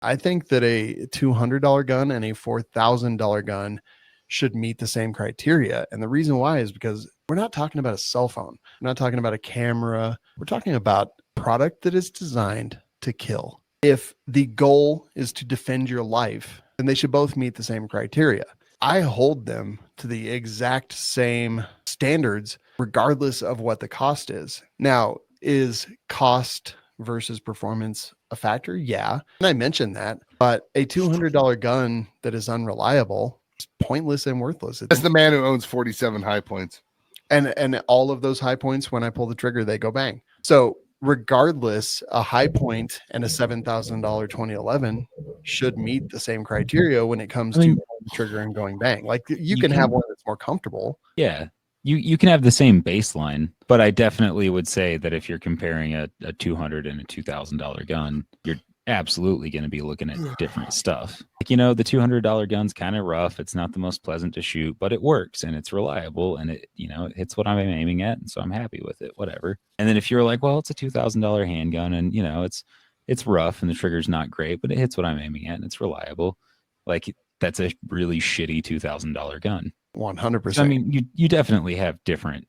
I think that a $200 gun and a $4,000 gun should meet the same criteria. And the reason why is because we're not talking about a cell phone. We're not talking about a camera. We're talking about a product that is designed to kill. If the goal is to defend your life, then they should both meet the same criteria. I hold them to the exact same standards, regardless of what the cost is. Now, is cost versus performance a factor? Yeah. And I mentioned that, but a $200 gun that is unreliable is pointless and worthless. That's the man who owns 47 high points. And all of those high points, when I pull the trigger, they go bang. So regardless, a high point and a $7,000 2011 should meet the same criteria when it comes to pulling the trigger and going bang. Like you can have one that's more comfortable. Yeah. You can have the same baseline, but I definitely would say that if you're comparing a $200 and a $2,000 gun, you're absolutely going to be looking at different stuff. Like, you know, the $200 gun's kind of rough. It's not the most pleasant to shoot, but it works and it's reliable and it, you know, it hits what I'm aiming at. And so I'm happy with it, whatever. And then if you're like, well, it's a $2,000 handgun and, you know, it's rough and the trigger's not great, but it hits what I'm aiming at and it's reliable. Like that's a really shitty $2,000 gun. 100%. So, I mean, you definitely have different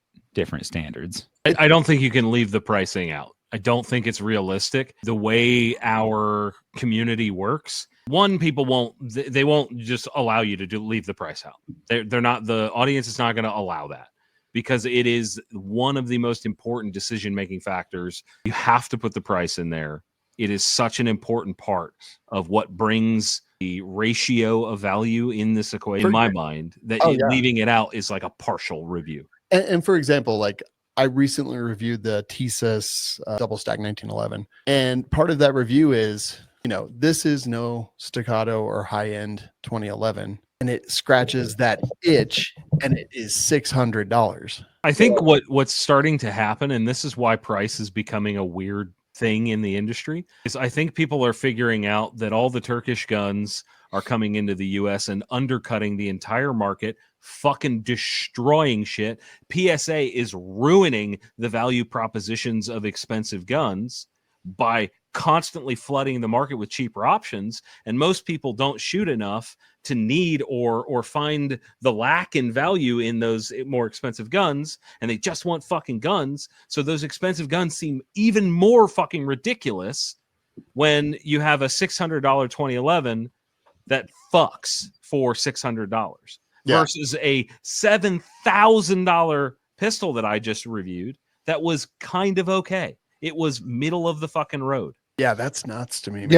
standards. I don't think you can leave the pricing out. I don't think it's realistic. The way our community works, one, people won't just allow you to leave the price out. They're not, the audience is not going to allow that because it is one of the most important decision-making factors. You have to put the price in there. It is such an important part of what brings the ratio of value in this equation, in my mind, that leaving it out is like a partial review. And for example, like I recently reviewed the TSIS double stack 1911. And part of that review is, you know, this is no staccato or high end 2011. And it scratches that itch and it is $600. I think what's starting to happen, and this is why price is becoming a weird thing in the industry, is I think people are figuring out that all the Turkish guns are coming into the US and undercutting the entire market, fucking destroying shit. PSA is ruining the value propositions of expensive guns by constantly flooding the market with cheaper options, and most people don't shoot enough to need or find the lack in value in those more expensive guns, and they just want fucking guns. So those expensive guns seem even more fucking ridiculous when you have a $600 2011 that fucks for $600 versus a $7,000 pistol that I just reviewed that was kind of okay. It was middle of the fucking road. Yeah, that's nuts to me, man.